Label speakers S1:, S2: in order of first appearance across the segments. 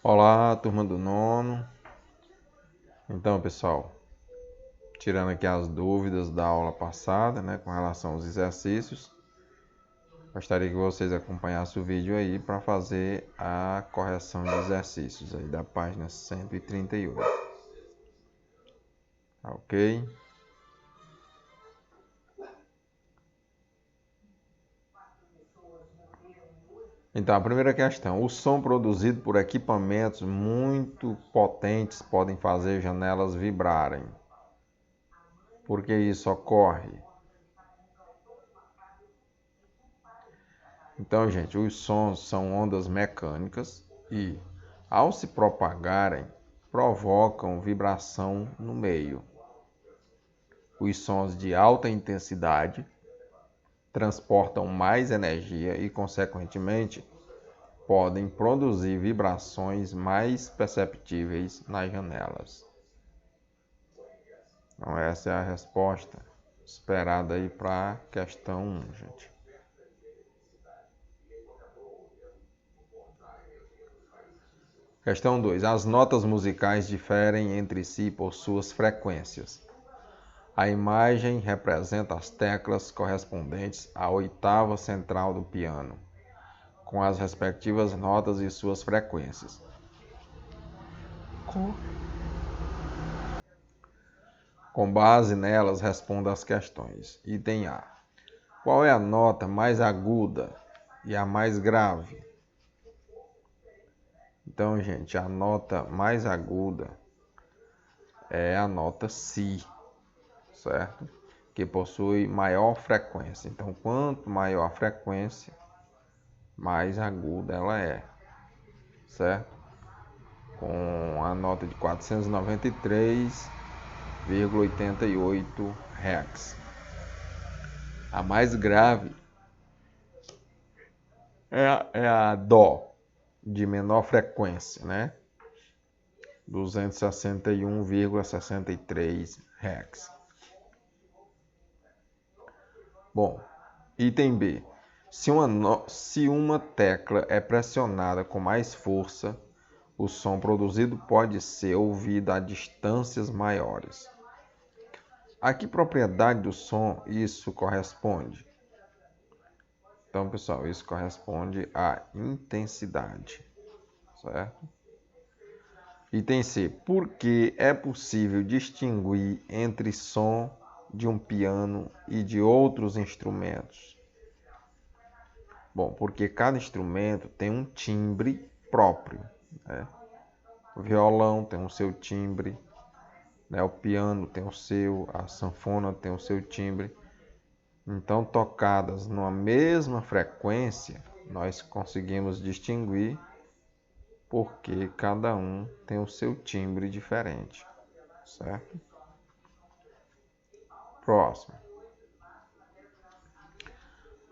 S1: Olá, turma do nono. Então, pessoal, tirando aqui as dúvidas da aula passada, com relação aos exercícios, gostaria que vocês acompanhassem o vídeo aí para fazer a correção de exercícios aí da página 138. Ok? Então, a primeira questão: o som produzido por equipamentos muito potentes podem fazer janelas vibrarem. Por que isso ocorre? Então, gente, os sons são ondas mecânicas e, ao se propagarem, provocam vibração no meio. Os sons de alta intensidade transportam mais energia e, consequentemente, podem produzir vibrações mais perceptíveis nas janelas. Então, essa é a resposta esperada aí para a questão 1, gente. Questão 2. As notas musicais diferem entre si por suas frequências. A imagem representa as teclas correspondentes à oitava central do piano, com as respectivas notas e suas frequências. Com base nelas, responda às questões. Item A. Qual é a nota mais aguda e a mais grave? Então, gente, a nota mais aguda é a nota Si, certo? Que possui maior frequência. Então, quanto maior a frequência, mais aguda ela é, certo? Com a nota de 493,88 Hz. A mais grave é a Dó, de menor frequência, 261,63 Hz. Bom, item B. Se uma tecla é pressionada com mais força, o som produzido pode ser ouvido a distâncias maiores. A que propriedade do som isso corresponde? Então, pessoal, isso corresponde à intensidade, certo? Item C. Por que é possível distinguir entre som de um piano e de outros instrumentos? Bom, porque cada instrumento tem um timbre próprio, O violão tem o seu timbre, o piano tem o seu, a sanfona tem o seu timbre. Então, tocadas numa mesma frequência, nós conseguimos distinguir porque cada um tem o seu timbre diferente, certo? Próximo.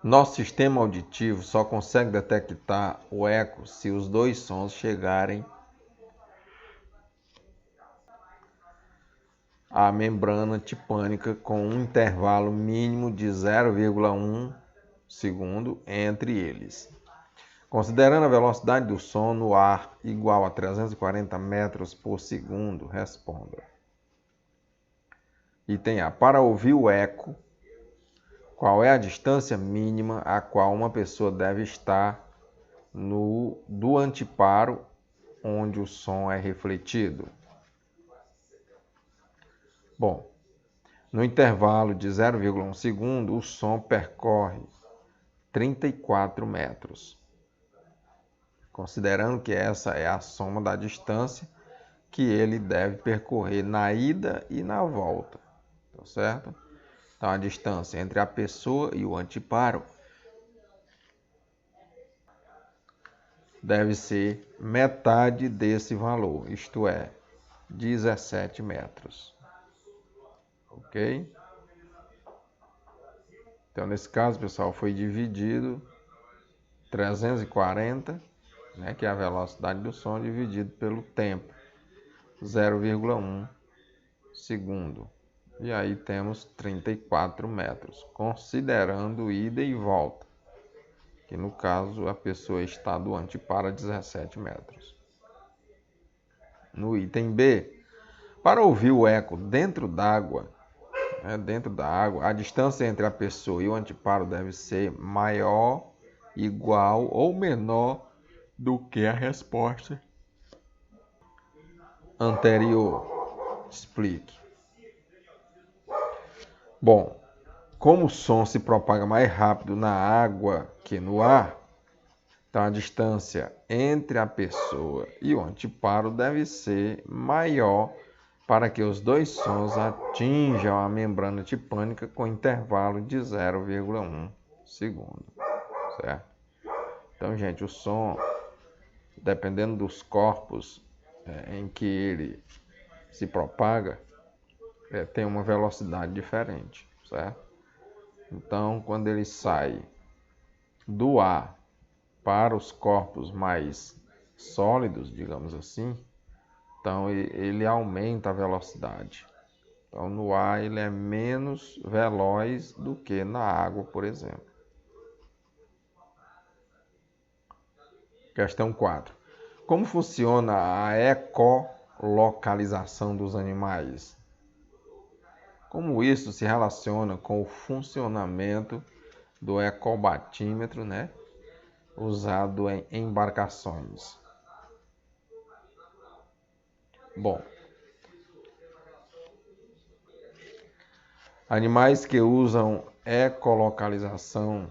S1: Nosso sistema auditivo só consegue detectar o eco se os dois sons chegarem à membrana tipânica com um intervalo mínimo de 0,1 segundo entre eles. Considerando a velocidade do som no ar igual a 340 metros por segundo, responda. Item A. Para ouvir o eco, qual é a distância mínima a qual uma pessoa deve estar do anteparo onde o som é refletido? Bom, no intervalo de 0,1 segundo, o som percorre 34 metros. Considerando que essa é a soma da distância que ele deve percorrer na ida e na volta, tá certo? Então, a distância entre a pessoa e o anteparo deve ser metade desse valor, isto é, 17 metros. Ok? Então, nesse caso, pessoal, foi dividido 340, que é a velocidade do som, dividido pelo tempo, 0,1 segundo. E aí temos 34 metros, considerando ida e volta, que no caso a pessoa está do anteparo a 17 metros. No item B, para ouvir o eco dentro d'água, dentro da água, a distância entre a pessoa e o anteparo deve ser maior, igual ou menor do que a resposta anterior. Explique. Bom, como o som se propaga mais rápido na água que no ar, então a distância entre a pessoa e o anteparo deve ser maior para que os dois sons atinjam a membrana tipânica com intervalo de 0,1 segundo, certo? Então, gente, o som, dependendo dos corpos em que ele se propaga, tem uma velocidade diferente, certo? Então, quando ele sai do ar para os corpos mais sólidos, digamos assim, então ele aumenta a velocidade. Então, no ar ele é menos veloz do que na água, por exemplo. Questão 4. Como funciona a ecolocalização dos animais? Como isso se relaciona com o funcionamento do ecobatímetro, usado em embarcações? Bom, animais que usam ecolocalização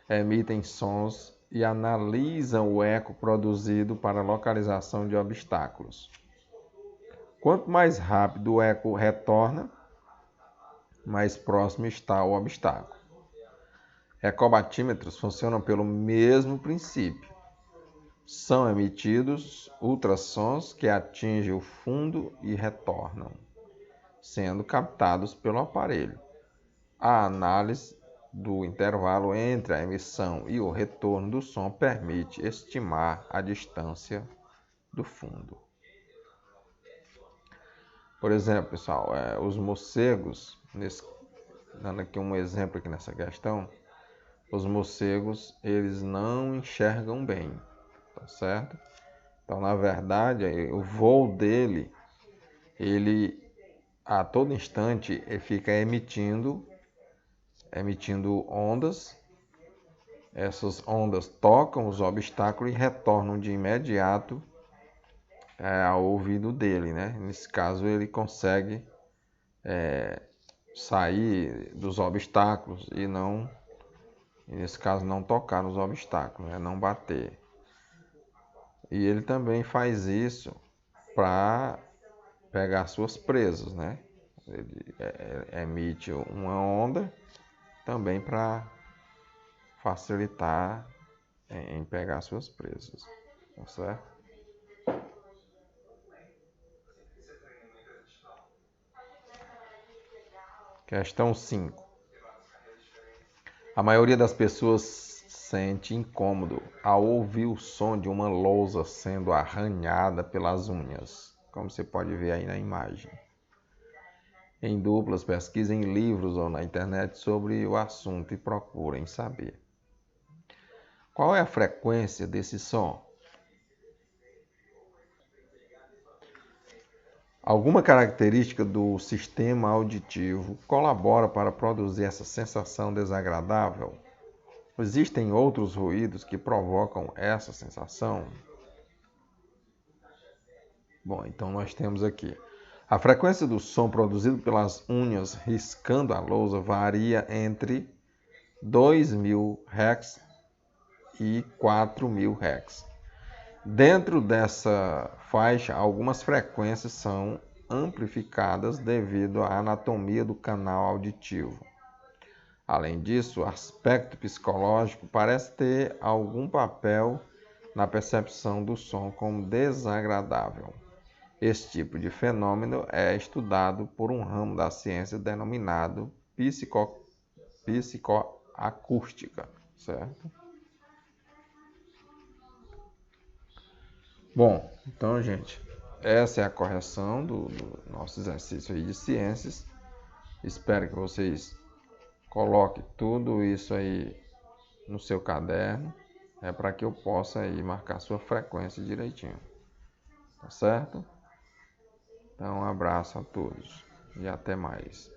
S1: emitem sons e analisam o eco produzido para localização de obstáculos. Quanto mais rápido o eco retorna, mais próximo está o obstáculo. Ecobatímetros funcionam pelo mesmo princípio. São emitidos ultrassons que atingem o fundo e retornam, sendo captados pelo aparelho. A análise do intervalo entre a emissão e o retorno do som permite estimar a distância do fundo. Por exemplo, pessoal, os morcegos, dando aqui um exemplo aqui nessa questão, os morcegos, eles não enxergam bem, tá certo? Então, na verdade, o voo dele, ele a todo instante ele fica emitindo ondas. Essas ondas tocam os obstáculos e retornam de imediato ao ouvido dele, Nesse caso, ele consegue sair dos obstáculos e nesse caso, não tocar nos obstáculos, não bater. E ele também faz isso para pegar suas presas, Ele emite uma onda também para facilitar em pegar suas presas, tá certo? Questão 5. A maioria das pessoas sente incômodo ao ouvir o som de uma lousa sendo arranhada pelas unhas, como você pode ver aí na imagem. Em duplas, pesquisem em livros ou na internet sobre o assunto e procurem saber. Qual é a frequência desse som? Alguma característica do sistema auditivo colabora para produzir essa sensação desagradável? Existem outros ruídos que provocam essa sensação? Bom, então nós temos aqui. A frequência do som produzido pelas unhas riscando a lousa varia entre 2.000 Hz e 4.000 Hz. Dentro dessa faixa, algumas frequências são amplificadas devido à anatomia do canal auditivo. Além disso, o aspecto psicológico parece ter algum papel na percepção do som como desagradável. Esse tipo de fenômeno é estudado por um ramo da ciência denominado psicoacústica, certo? Bom, então, gente, essa é a correção do nosso exercício aí de ciências. Espero que vocês coloquem tudo isso aí no seu caderno, para que eu possa aí marcar sua frequência direitinho, tá certo? Então, um abraço a todos e até mais.